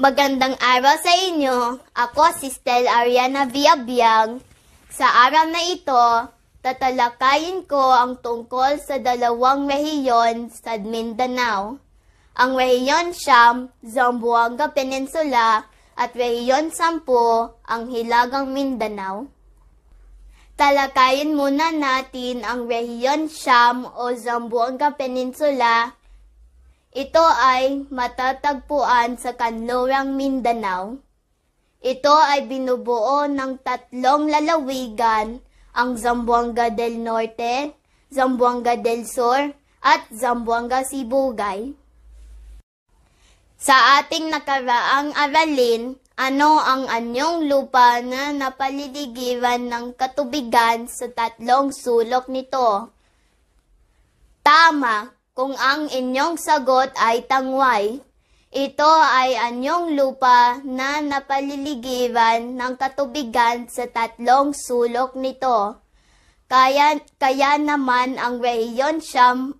Magandang araw sa inyo. Ako si Stel Ariana Viabiang. Sa araw na ito, tatalakayin ko ang tungkol sa dalawang rehiyon sa Mindanao. Ang rehiyon Siyam, Zamboanga Peninsula, at rehiyon 10, ang Hilagang Mindanao. Talakayin muna natin ang rehiyon Siyam o Zamboanga Peninsula. Ito ay matatagpuan sa Kanlurang Mindanao. Ito ay binubuo ng 3 lalawigan, ang Zamboanga del Norte, Zamboanga del Sur, at Zamboanga Sibugay. Sa ating nakaraang aralin, ano ang anyong lupa na napaliligiran ng katubigan sa 3 sulok nito? Tama! Kung ang inyong sagot ay tangway, ito ay anyong lupa na napaliligiran ng katubigan sa 3 sulok nito. Kaya naman ang rehiyon Siyam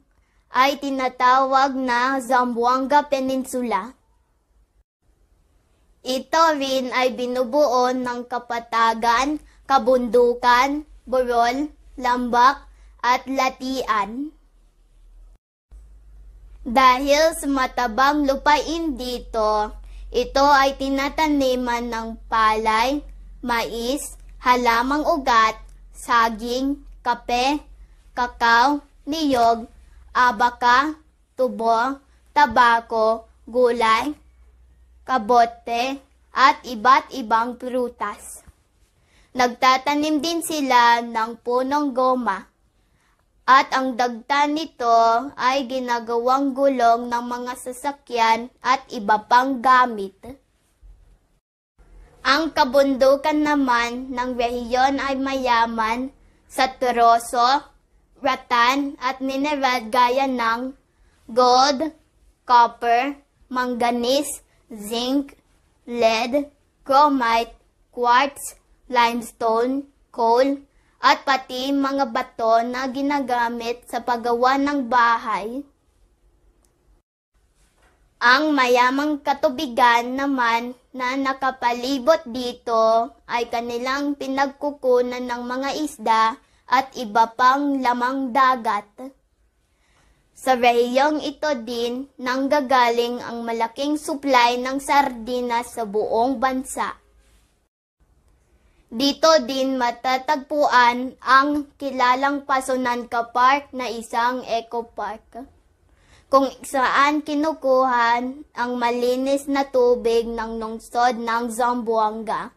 ay tinatawag na Zamboanga Peninsula. Ito rin ay binubuo ng kapatagan, kabundukan, burol, lambak, at latian. Dahil sa matabang lupain dito, ito ay tinataniman ng palay, mais, halamang ugat, saging, kape, kakao, niyog, abaka, tubo, tabako, gulay, kabote, at iba't ibang prutas. Nagtatanim din sila ng punong goma. At ang dagta nito ay ginagawang gulong ng mga sasakyan at iba pang gamit. Ang kabundukan naman ng rehiyon ay mayaman sa turoso, ratan at mineral gaya ng gold, copper, manganese, zinc, lead, chromite, quartz, limestone, coal, at pati mga bato na ginagamit sa paggawa ng bahay. Ang mayamang katubigan naman na nakapalibot dito ay kanilang pinagkukunan ng mga isda at iba pang lamang dagat. Sa rehiyong ito din nanggagaling ang malaking supply ng sardinas sa buong bansa. Dito din matatagpuan ang kilalang Pasunanca Park na isang eco park, kung saan kinukuhan ang malinis na tubig ng lungsod ng Zamboanga.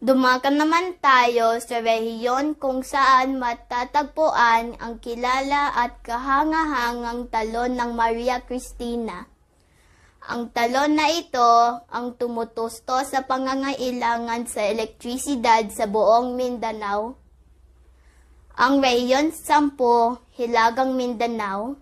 Dumakan naman tayo sa rehiyon kung saan matatagpuan ang kilala at kahangahangang talon ng Maria Cristina. Ang talon na ito ang tumutusto sa pangangailangan sa elektrisidad sa buong Mindanao. Ang rehiyon 10, Hilagang Mindanao.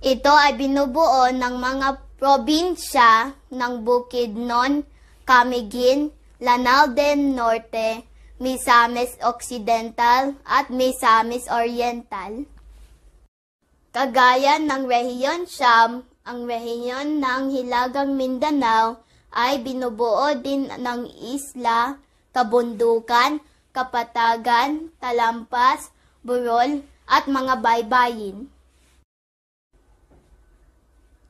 Ito ay binubuo ng mga probinsya ng Bukidnon, Camiguin, Lanao del Norte, Misamis Occidental at Misamis Oriental. Kagaya ng rehiyon Siyam, ang rehiyon ng Hilagang Mindanao ay binubuo din ng isla, kabundukan, kapatagan, talampas, burol, at mga baybayin.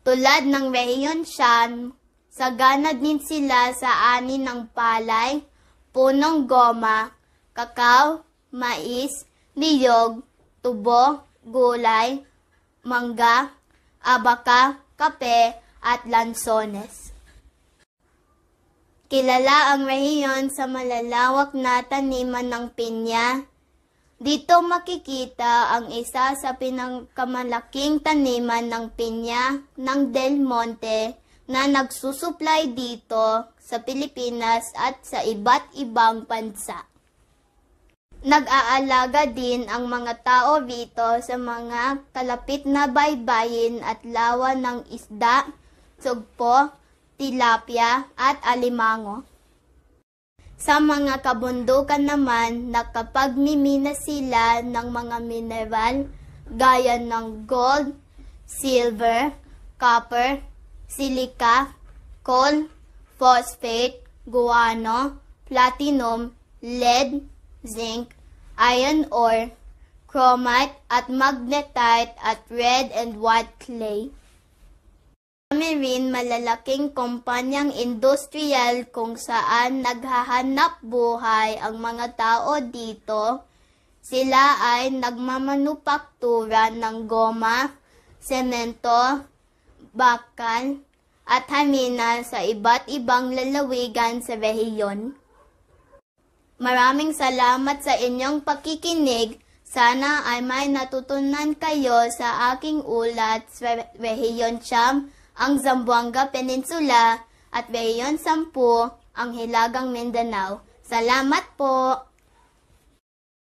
Tulad ng rehiyon Siyam, sagana din sila sa ani ng palay, punong goma, kakao, mais, niyog, tubo, gulay, mangga, abaka, kape, at lansones. Kilala ang rehiyon sa malalawak na taniman ng pinya. Dito makikita ang isa sa pinakamalalaking taniman ng pinya ng Del Monte na nagsusupply dito sa Pilipinas at sa iba't ibang bansa. Nag-aalaga din ang mga tao rito sa mga kalapit na baybayin at lawa ng isda, sugpo, tilapia at alimango. Sa mga kabundukan naman, nakapagmimina sila ng mga mineral gaya ng gold, silver, copper, silika, coal, phosphate, guano, platinum, lead, zinc, iron ore, chromite at magnetite at red and white clay. Marami rin malalaking kumpanyang industrial kung saan naghahanap buhay ang mga tao dito. Sila ay nagmamanupaktura ng goma, semento, bakal, at hamina sa iba't ibang lalawigan sa rehiyon. Maraming salamat sa inyong pakikinig. Sana ay may natutunan kayo sa aking ulat sa Rehiyon 9, ang Zamboanga Peninsula, at Rehiyon 10, ang Hilagang Mindanao. Salamat po!